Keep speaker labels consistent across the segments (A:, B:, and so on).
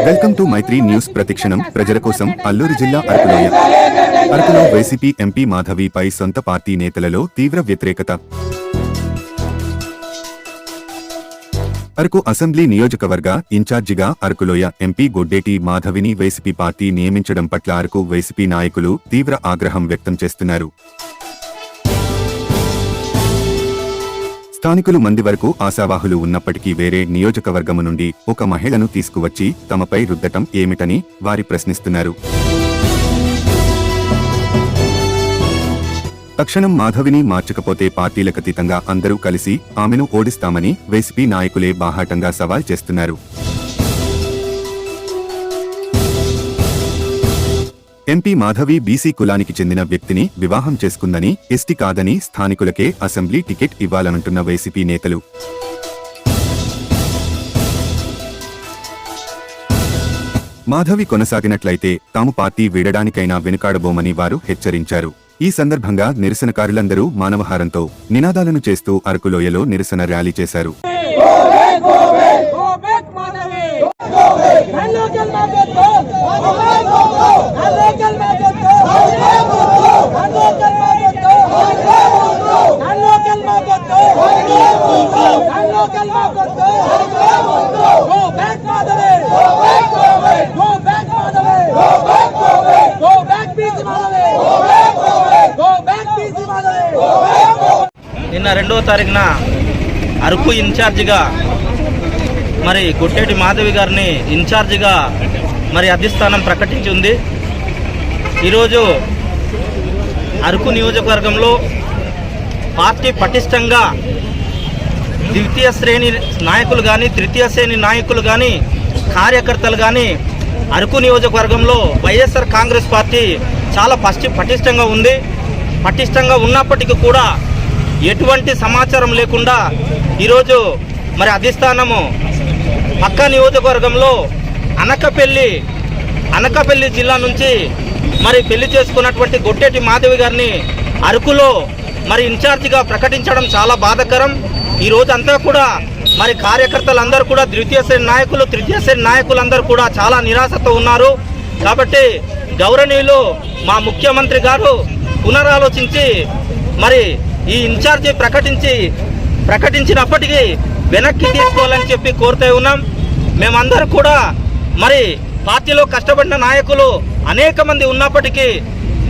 A: Welcome to Mythri news ప్రతిక్షణం ప్రజల కోసం అల్లూరు జిల్లా అరకులో వైసీపీ ఎంపీ మాధవిపై సొంత పార్టీ నేతలలో తీవ్ర వ్యతిరేకత. అరకు అసెంబ్లీ నియోజకవర్గ ఇన్ఛార్జిగా అరకులోయ ఎంపీ గొడ్డేటి మాధవిని వైసీపీ పార్టీ నియమించడం పట్ల అరకు వైసీపీ నాయకులు తీవ్ర ఆగ్రహం వ్యక్తం చేస్తున్నారు. స్థానికులు మంది వరకు ఆశావాహులు ఉన్నప్పటికీ వేరే నియోజకవర్గము నుండి ఒక మహిళను తీసుకువచ్చి తమపై రుద్దటం ఏమిటని వారి ప్రశ్నిస్తున్నారు. తక్షణం మాధవిని మార్చకపోతే పార్టీలకతీతంగా అందరూ కలిసి ఆమెను ఓడిస్తామని వైసీపీ నాయకులే బాహాటంగా సవాల్ చేస్తున్నారు. ఎంపీ మాధవి బీసీ కులానికి చెందిన వ్యక్తిని వివాహం చేసుకుందని, ఎస్టీ కాదని స్థానికులకే అసెంబ్లీ టికెట్ ఇవ్వాలనంటున్న వైసీపీ నేతలు మాధవి కొనసాగినట్లయితే తాము పార్టీ వీడడానికైనా వెనుకాడబోమని వారు హెచ్చరించారు. ఈ సందర్భంగా నిరసనకారులందరూ మానవహారంతో నినాదాలను చేస్తూ అరకులోయలో నిరసన ర్యాలీ చేశారు.
B: నిన్న 2వ తారీఖున అరకు ఇన్ఛార్జిగా మరి గొడ్డేటి మాధవి గారిని ఇన్ఛార్జిగా మరి అధిష్టానం ప్రకటించి ఉంది. ఈరోజు అరకు నియోజకవర్గంలో పార్టీ పటిష్టంగా ద్వితీయ శ్రేణి నాయకులు కానీ, తృతీయ శ్రేణి నాయకులు కానీ, కార్యకర్తలు కానీ అరకు నియోజకవర్గంలో వైఎస్ఆర్ కాంగ్రెస్ పార్టీ చాలా పటిష్టంగా ఉంది. పటిష్టంగా ఉన్నప్పటికీ కూడా ఎటువంటి సమాచారం లేకుండా ఈరోజు మరి అధిష్టానము పక్క నియోజకవర్గంలో అనకాపల్లి జిల్లా నుంచి మరి పెళ్లి చేసుకున్నటువంటి గొడ్డేటి మాధవి గారిని అరకులో మరి ఇన్ఛార్జిగా ప్రకటించడం చాలా బాధాకరం. ఈ రోజు అంతా కూడా మరి కార్యకర్తలందరూ కూడా ద్వితీయ శ్రేణి నాయకులు, తృతీయ శ్రేణి నాయకులందరూ కూడా చాలా నిరాశతో ఉన్నారు. కాబట్టి గౌరవనీయులు మా ముఖ్యమంత్రి గారు పునరాలోచించి మరి ఈ ఇన్ఛార్జి ప్రకటించినప్పటికీ వెనక్కి తీసుకోవాలని చెప్పి కోరుతూ ఉన్నాం. మేమందరూ కూడా మరి పార్టీలో కష్టపడిన నాయకులు అనేక మంది ఉన్నప్పటికీ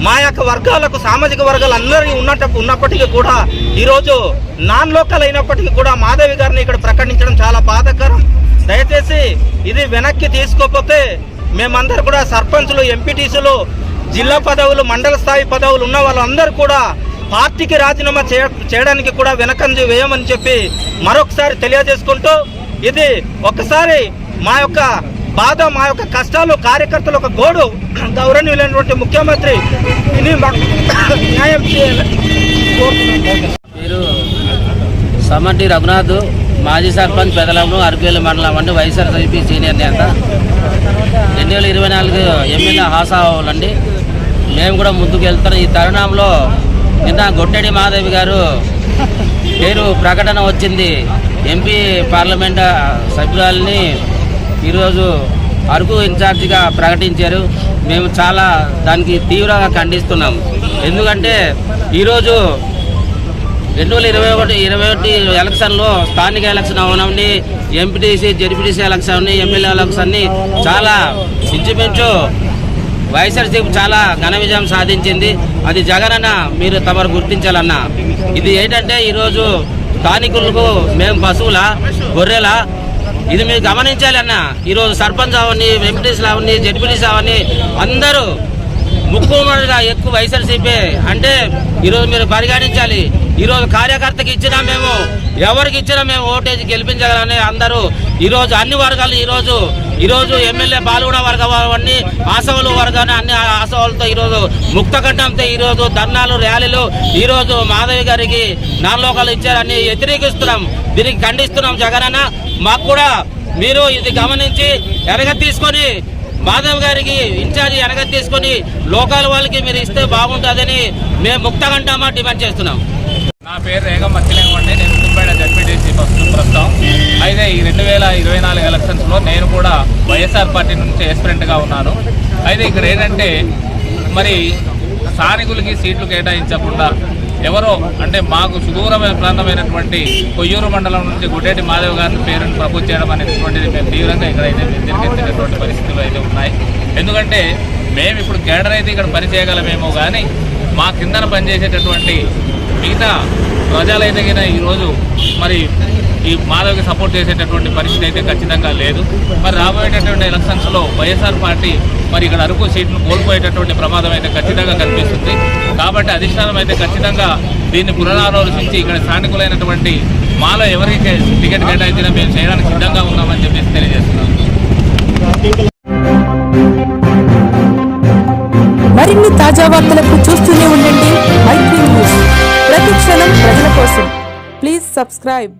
B: మా యొక్క వర్గాలకు, సామాజిక వర్గాలు అందరూ ఉన్నప్పటికీ కూడా ఈరోజు నాన్ లోకల్ అయినప్పటికీ కూడా మాధవి గారిని ఇక్కడ ప్రకటించడం చాలా బాధాకరం. దయచేసి ఇది వెనక్కి తీసుకోకపోతే మేమందరూ కూడా సర్పంచులు, ఎంపీటీసీలు, జిల్లా పదవులు, మండల స్థాయి పదవులు ఉన్న వాళ్ళందరూ కూడా పార్టీకి రాజీనామా చేయడానికి కూడా వెనకంజ వేయమని చెప్పి మరొకసారి తెలియజేసుకుంటూ, ఇది ఒక్కసారి మా యొక్క బాధ, మా యొక్క కష్టాలు, కార్యకర్తలు ఒక గోడు గౌరవనీయులైనటువంటి ముఖ్యమంత్రి న్యాయం చేయాలని
C: మీరు సమటి రఘునాథ్, మాజీ సర్పంచ్ పెదలము, అరకువేలి మండలం అంటే వైఎస్ఆర్సీపీ సీనియర్ నేత. 2024 ఎమ్మెల్యే హాసావులండి. మేము కూడా ముందుకు వెళ్తాం. ఈ తరుణంలో నిన్న గొడ్డేటి మాధవి గారు పేరు ప్రకటన వచ్చింది. ఎంపీ పార్లమెంట్ సభ్యురాలని ఈరోజు అరకు ఇన్ఛార్జిగా ప్రకటించారు. మేము చాలా దానికి తీవ్రంగా ఖండిస్తున్నాం. ఎందుకంటే ఈరోజు 2021 ఎలక్షన్లో స్థానిక ఎలక్షన్ అవనండి, MPTC, ZPTC election, MLA election చాలా ఇంచుమించు వైఎస్ఆర్సీపీ చాలా ఘన విజయం సాధించింది. అది జగనన్న మీరు తమరు గుర్తించాలన్నా. ఇది ఏంటంటే ఈరోజు స్థానికులకు మేము పశువుల, గొర్రెల, ఇది మీరు గమనించాలి అన్న. ఈరోజు సర్పంచ్ అవన్నీ, ఎంపీటీసీలు అవన్నీ, జెడ్పీటీసీ అవన్నీ అందరూ ముక్కుమడిగా ఎక్కువ వైఎస్ఆర్సీపీ అంటే ఈరోజు మీరు పరిగణించాలి. ఈరోజు కార్యకర్తకి ఇచ్చినా మేము, ఎవరికి ఇచ్చినా మేము ఓటేసి గెలిపించగలని అందరూ ఈరోజు అన్ని వర్గాలు ఈరోజు ఎమ్మెల్యే పాల్గొన వర్గాన్ని, ఆసవులు వర్గాన్ని, అన్ని ఆసవులతో ఈరోజు ముక్తకంఠంతో ఈరోజు ధర్నాలు, ర్యాలీలు ఈరోజు మాధవి గారికి నాలులోకాలు ఇచ్చారని వ్యతిరేకిస్తున్నాం. దీనికి ఖండిస్తున్నాం. జగనన్న మాకు కూడా మీరు ఇది గమనించి ఎరగ తీసుకొని మాధవ్ గారికి ఇన్ఛార్జి వెనక తీసుకొని లోకల్ వాళ్ళకి మీరు ఇస్తే బాగుంటుందని మేము ముక్తకంఠంగా డిమాండ్ చేస్తున్నాం.
D: నా పేరు రేగం మత్తిలేంగండి. నేను ఉద్దుపేట జడ్పీటీసీ ప్రస్తుతం 5 అయితే ఈ 2024 ఎలక్షన్స్లో నేను కూడా వైఎస్ఆర్ పార్టీ నుంచి ఎస్పిరెంట్గా ఉన్నాను. అయితే ఇక్కడ ఏంటంటే మరి స్థానికులకి సీట్లు కేటాయించకుండా ఎవరో అంటే మాకు సుదూరమైన ప్రాంతమైనటువంటి కొయ్యూరు మండలం నుంచి గుడ్డేటి మాధవ్ గారిని పేరును ప్రపోజ్ చేయడం అనేటువంటిది మేము తీవ్రంగా ఇక్కడైతే వ్యతిరేకించినటువంటి పరిస్థితులు అయితే ఉన్నాయి. ఎందుకంటే మేము ఇప్పుడు కేడర్ అయితే ఇక్కడ పనిచేయగలమేమో కానీ మా కిందన పనిచేసేటటువంటి మిగతా ప్రజలైతే కనుక ఈరోజు మరి ఈ మాధవ్కి సపోర్ట్ చేసేటటువంటి పరిస్థితి అయితే ఖచ్చితంగా లేదు. మరి రాబోయేటటువంటి ఎలక్షన్స్లో వైఎస్ఆర్ పార్టీ మరి ఇక్కడ అరకు సీట్ను కోల్పోయేటటువంటి ప్రమాదం అయితే ఖచ్చితంగా కనిపిస్తుంది. కాబట్టి అధిష్టానం అయితే ఖచ్చితంగా దీన్ని పునరాలోచించి ఇక్కడ స్థానికులైనటువంటి మాలో ఎవరికి టికెట్ కేటాయించినా మేము చేయడానికి సిద్ధంగా ఉన్నామని చెప్పేసి తెలియజేస్తున్నాం.
E: మరిన్ని తాజా వార్తలకు చూస్తూనే ఉండండి మైత్రి న్యూస్. ప్రతి క్షణం ప్రజల కోసం. Please subscribe.